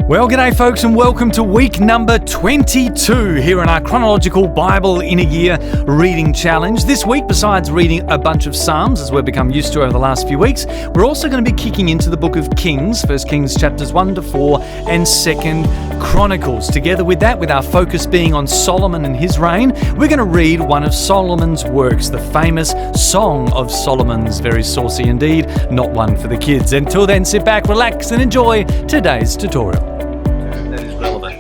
Well, g'day folks, and welcome to week number 22 here in our Chronological Bible-in-a-Year reading challenge. This week, besides reading a bunch of Psalms, as we've become used to over the last few weeks, we're also going to be kicking into the book of Kings, 1 Kings chapters 1 to 4 and 2 Chronicles. Together with that, with our focus being on Solomon and his reign, we're going to read one of Solomon's works, the famous Song of Solomon's, very saucy indeed, not one for the kids. Until then, sit back, relax and enjoy today's tutorial.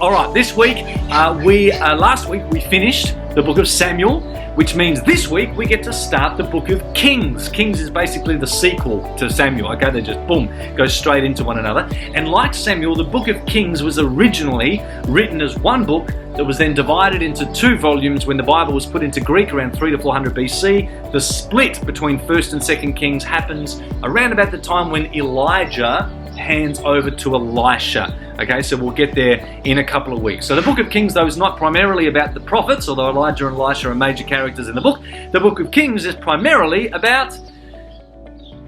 All right, this week, last week we finished the book of Samuel, which means this week we get to start the book of Kings. Kings is basically the sequel to Samuel, okay? They just, boom, go straight into one another. And like Samuel, the book of Kings was originally written as one book that was then divided into two volumes when the Bible was put into Greek around 300 to 400 BC. The split between 1st and 2nd Kings happens around about the time when Elijah hands over to Elisha. Okay, so we'll get there in a couple of weeks. So the book of Kings, though, is not primarily about the prophets, although Elijah and Elisha are major characters in the book. The book of Kings is primarily about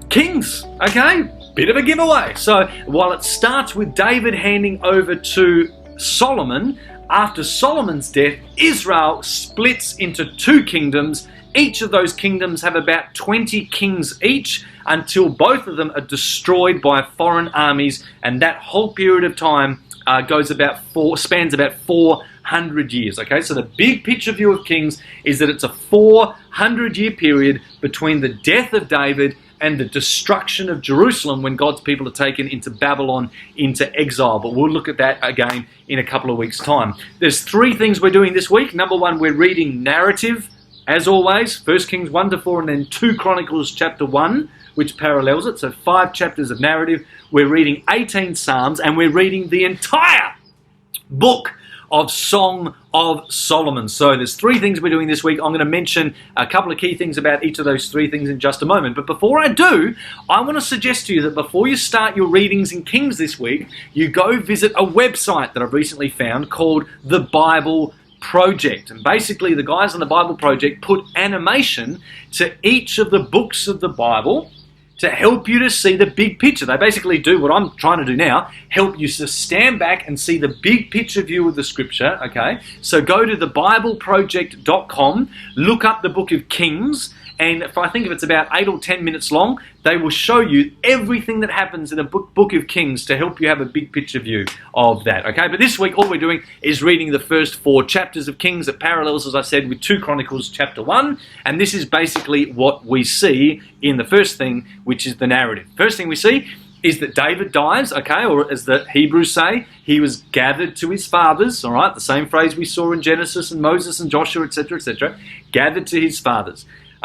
kings, okay? Bit of a giveaway. So while it starts with David handing over to Solomon, after Solomon's death, Israel splits into two kingdoms. Each of those kingdoms have about 20 kings each until both of them are destroyed by foreign armies, and that whole period of time spans about 400 years. Okay, so the big picture view of Kings is that it's a 400-year period between the death of David and the destruction of Jerusalem when God's people are taken into Babylon, into exile. But we'll look at that again in a couple of weeks' time. There's three things we're doing this week. Number one, we're reading narrative, as always, 1 Kings 1 to 4 and then 2 Chronicles chapter 1, which parallels it. So 5 chapters of narrative. We're reading 18 Psalms and we're reading the entire book of Song of Solomon. So there's three things we're doing this week. I'm going to mention a couple of key things about each of those three things in just a moment. But before I do, I want to suggest to you that before you start your readings in Kings this week, you go visit a website that I've recently found called The Bible Project. And basically the guys on the Bible Project put animation to each of the books of the Bible to help you to see the big picture. They basically do what I'm trying to do now, help you to stand back and see the big picture view of the scripture, okay? So go to thebibleproject.com, look up the book of Kings, and I think if it's about 8 or 10 minutes long, they will show you everything that happens in the book of Kings to help you have a big picture view of that, okay? But this week, all we're doing is reading the first 4 chapters of Kings. It parallels, as I said, with 2 Chronicles chapter 1, and this is basically what we see in the first thing, which is the narrative. First thing we see is that David dies, okay, or as the Hebrews say, he was gathered to his fathers, all right, the same phrase we saw in Genesis and Moses and Joshua, etc., gathered to his fathers.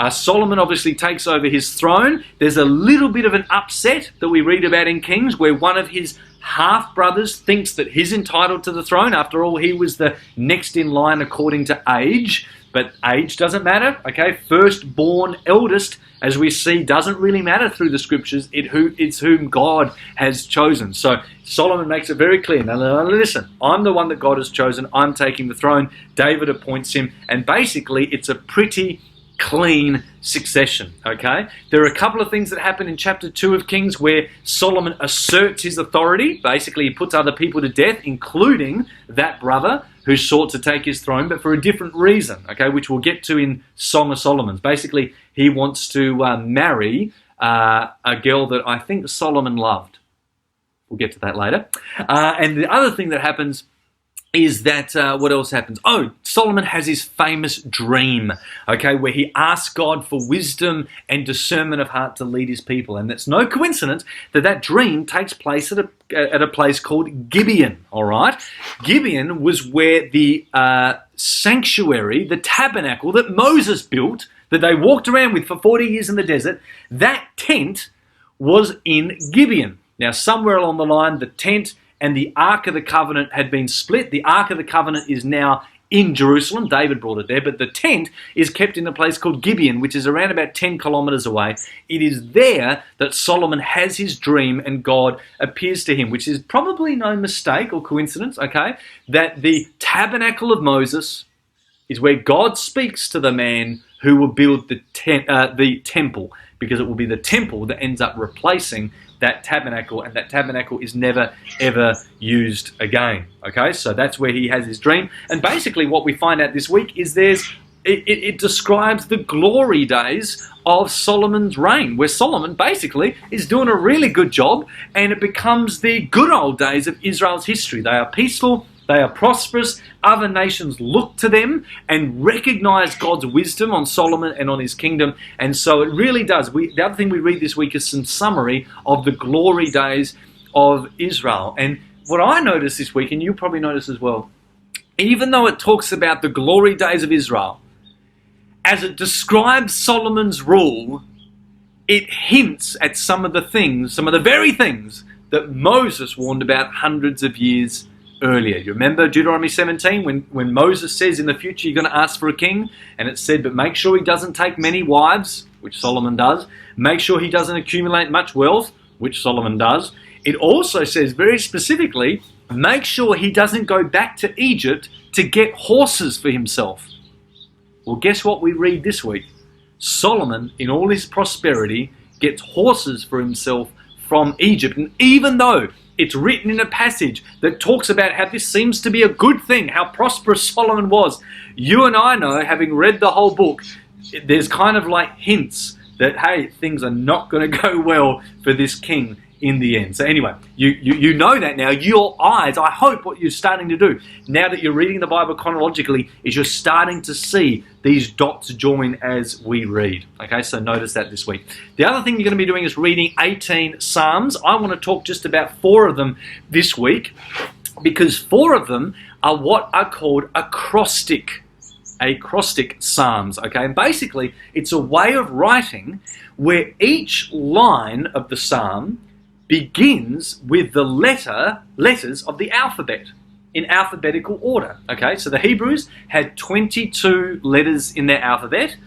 Solomon obviously takes over his throne. There's a little bit of an upset that we read about in Kings where one of his half-brothers thinks that he's entitled to the throne. After all, he was the next in line according to age, but age doesn't matter, okay? Firstborn, eldest, as we see, doesn't really matter through the scriptures. It's whom God has chosen. So Solomon makes it very clear. Now listen, I'm the one that God has chosen. I'm taking the throne. David appoints him, and basically it's a pretty clean succession, okay? There are a couple of things that happen in chapter 2 of Kings where Solomon asserts his authority. Basically, he puts other people to death, including that brother who sought to take his throne, but for a different reason, okay, which we'll get to in Song of Solomon. Basically, he wants to marry a girl that I think Solomon loved. We'll get to that later. And the other thing that happens is that, what else happens? Oh, Solomon has his famous dream, okay, where he asks God for wisdom and discernment of heart to lead his people. And it's no coincidence that that dream takes place at a place called Gibeon, all right? Gibeon was where the sanctuary, the tabernacle that Moses built, that they walked around with for 40 years in the desert, that tent was in Gibeon. Now, somewhere along the line, the tent and the Ark of the Covenant had been split. The Ark of the Covenant is now in Jerusalem. David brought it there, but the tent is kept in a place called Gibeon, which is around about 10 kilometers away. It is there that Solomon has his dream and God appears to him, which is probably no mistake or coincidence, okay, that the tabernacle of Moses is where God speaks to the man who will build the temple, because it will be the temple that ends up replacing that tabernacle, and that tabernacle is never ever used again. Okay, so that's where he has his dream. And basically what we find out this week is it describes the glory days of Solomon's reign, where Solomon basically is doing a really good job, and it becomes the good old days of Israel's history. They are peaceful, they are prosperous, other nations look to them and recognize God's wisdom on Solomon and on his kingdom. And so it really does. The other thing we read this week is some summary of the glory days of Israel. And what I noticed this week, and you probably noticed as well, even though it talks about the glory days of Israel, as it describes Solomon's rule, it hints at some of the very things that Moses warned about hundreds of years earlier. You remember Deuteronomy 17 when Moses says in the future you're going to ask for a king, and it said, but make sure he doesn't take many wives, which Solomon does. Make sure he doesn't accumulate much wealth, which Solomon does. It also says very specifically, make sure he doesn't go back to Egypt to get horses for himself. Well, guess what we read this week? Solomon, in all his prosperity, gets horses for himself from Egypt. And even though it's written in a passage that talks about how this seems to be a good thing, how prosperous Solomon was, you and I know, having read the whole book, there's kind of like hints that, hey, things are not going to go well for this king in the end. So anyway, you know that now. Your eyes, I hope what you're starting to do, now that you're reading the Bible chronologically, is you're starting to see these dots join as we read. Okay, so notice that this week. The other thing you're going to be doing is reading 18 Psalms. I want to talk just about 4 of them this week, because 4 of them are what are called acrostic psalms. Okay, and basically it's a way of writing where each line of the psalm begins with the letters of the alphabet in alphabetical order. Okay, so the Hebrews had 22 letters in their alphabet.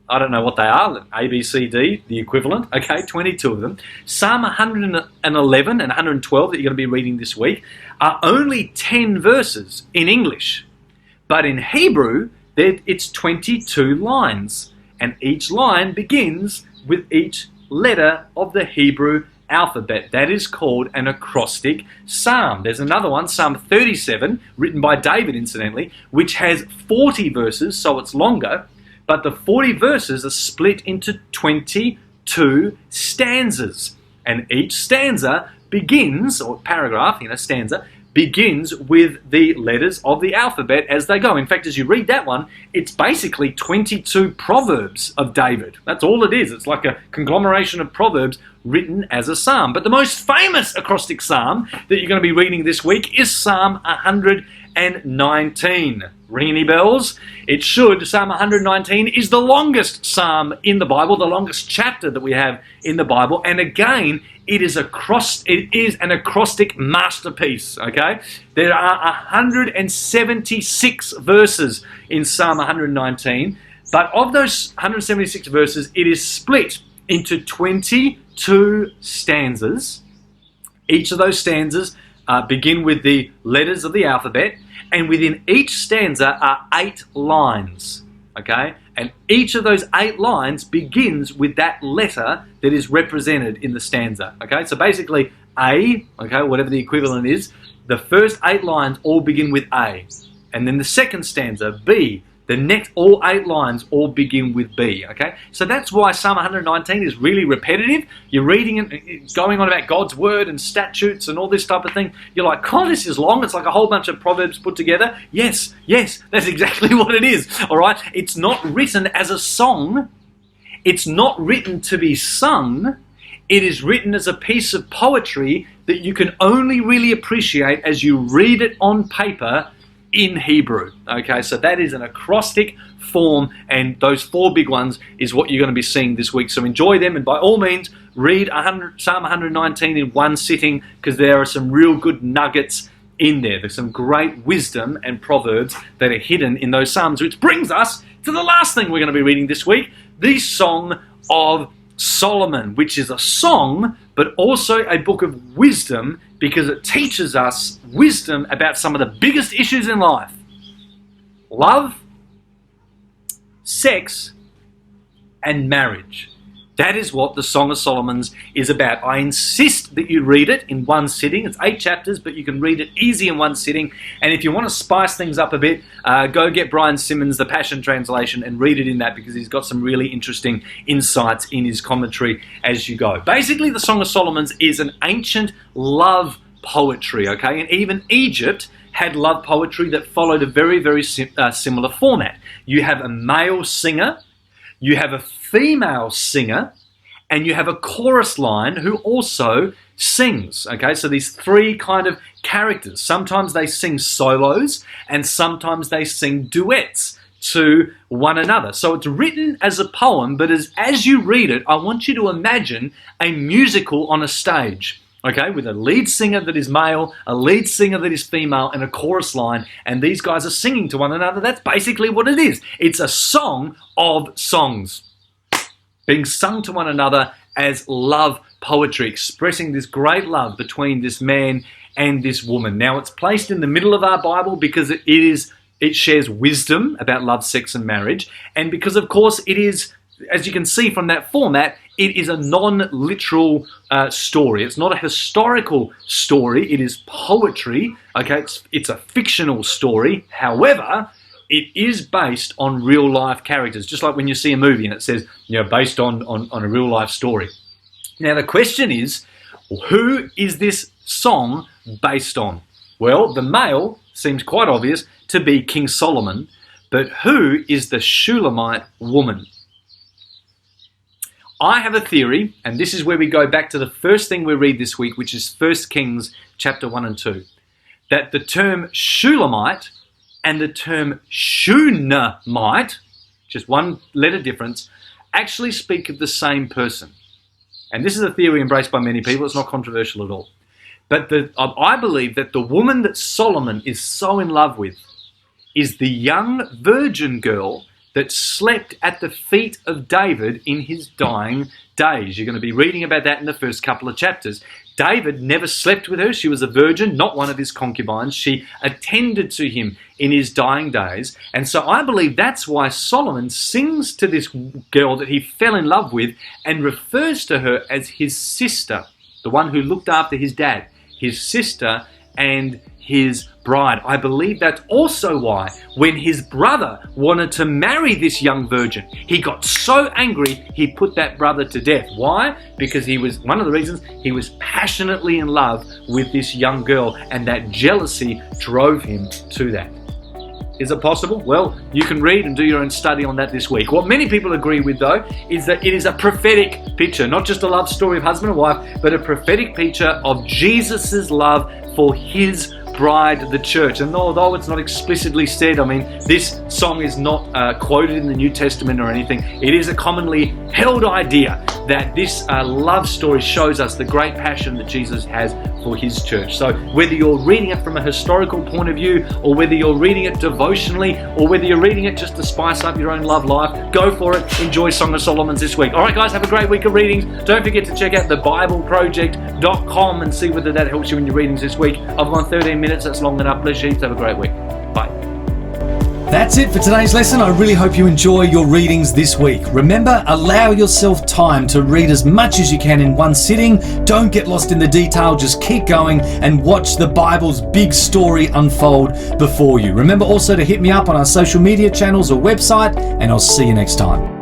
I don't know what they are, A, B, C, D, the equivalent. Okay, 22 of them. Psalm 111 and 112 that you're going to be reading this week are only 10 verses in English. But in Hebrew, it's 22 lines. And each line begins with each letter of the Hebrew alphabet. That is called an acrostic psalm. There's another one, Psalm 37, written by David incidentally, which has 40 verses, so it's longer, but the 40 verses are split into 22 stanzas. And each stanza begins, or paragraph, stanza, begins with the letters of the alphabet as they go. In fact, as you read that one, it's basically 22 proverbs of David. That's all it is. It's like a conglomeration of proverbs written as a psalm. But the most famous acrostic psalm that you're going to be reading this week is Psalm 119. Ring any bells? It should. Psalm 119 is the longest psalm in the Bible, the longest chapter that we have in the Bible. And again, it is an acrostic masterpiece, okay? There are 176 verses in Psalm 119, but of those 176 verses, it is split into 22 stanzas. Each of those stanzas begin with the letters of the alphabet, and within each stanza are 8 lines, okay? And each of those 8 lines begins with that letter that is represented in the stanza, okay? So basically A, okay, whatever the equivalent is, the first 8 lines all begin with A. And then the second stanza, B. The next, all 8 lines all begin with B, okay? So that's why Psalm 119 is really repetitive. You're reading it, it's going on about God's word and statutes and all this type of thing. You're like, oh, this is long. It's like a whole bunch of proverbs put together. Yes, that's exactly what it is, all right? It's not written as a song. It's not written to be sung. It is written as a piece of poetry that you can only really appreciate as you read it on paper in Hebrew. Okay, so that is an acrostic form, and those 4 big ones is what you're going to be seeing this week. So enjoy them, and by all means, read Psalm 119 in one sitting, because there are some real good nuggets in there. There's some great wisdom and proverbs that are hidden in those psalms, which brings us to the last thing we're going to be reading this week, the Song of Solomon, which is a song, but also a book of wisdom, because it teaches us wisdom about some of the biggest issues in life: love, sex, and marriage. That is what the Song of Solomon is about. I insist that you read it in one sitting. It's 8 chapters, but you can read it easy in one sitting. And if you want to spice things up a bit, go get Brian Simmons, the Passion Translation, and read it in that, because he's got some really interesting insights in his commentary as you go. Basically, the Song of Solomon is an ancient love poetry, okay? And even Egypt had love poetry that followed a very, very similar format. You have a male singer, you have a female singer, and you have a chorus line who also sings. Okay, so these 3 kind of characters. Sometimes they sing solos, and sometimes they sing duets to one another. So it's written as a poem, but as you read it, I want you to imagine a musical on a stage. Okay, with a lead singer that is male, a lead singer that is female, and a chorus line, and these guys are singing to one another. That's basically what it is. It's a song of songs being sung to one another as love poetry, expressing this great love between this man and this woman. Now, it's placed in the middle of our Bible because it shares wisdom about love, sex, and marriage, and because, of course, it is, as you can see from that format, it is a non-literal story. It's not a historical story. It is poetry. Okay, it's a fictional story. However, it is based on real-life characters, just like when you see a movie and it says, based on a real-life story. Now, the question is, who is this song based on? Well, the male seems quite obvious to be King Solomon, but who is the Shulamite woman? I have a theory, and this is where we go back to the first thing we read this week, which is 1 Kings chapter 1 and 2, that the term Shulamite and the term Shunammite, just one letter difference, actually speak of the same person. And this is a theory embraced by many people. It's not controversial at all. But I believe that the woman that Solomon is so in love with is the young virgin girl that slept at the feet of David in his dying days. You're going to be reading about that in the first couple of chapters. David never slept with her. She was a virgin, not one of his concubines. She attended to him in his dying days. And so I believe that's why Solomon sings to this girl that he fell in love with and refers to her as his sister, the one who looked after his dad, his sister and his bride. I believe that's also why when his brother wanted to marry this young virgin, he got so angry he put that brother to death. Why? Because one of the reasons, he was passionately in love with this young girl, and that jealousy drove him to that. Is it possible? Well, you can read and do your own study on that this week. What many people agree with, though, is that it is a prophetic picture, not just a love story of husband and wife, but a prophetic picture of Jesus' love for his bride, the church. And although it's not explicitly said, this song is not quoted in the New Testament or anything, it is a commonly held idea that this love story shows us the great passion that Jesus has for his church. So whether you're reading it from a historical point of view, or whether you're reading it devotionally, or whether you're reading it just to spice up your own love life, go for it. Enjoy Song of Solomon this week. All right, guys, have a great week of readings. Don't forget to check out thebibleproject.com and see whether that helps you in your readings this week. I've gone 13 minutes. That's long enough. Bless you. Have a great week. Bye. That's it for today's lesson. I really hope you enjoy your readings this week. Remember, allow yourself time to read as much as you can in one sitting. Don't get lost in the detail. Just keep going and watch the Bible's big story unfold before you. Remember also to hit me up on our social media channels or website, and I'll see you next time.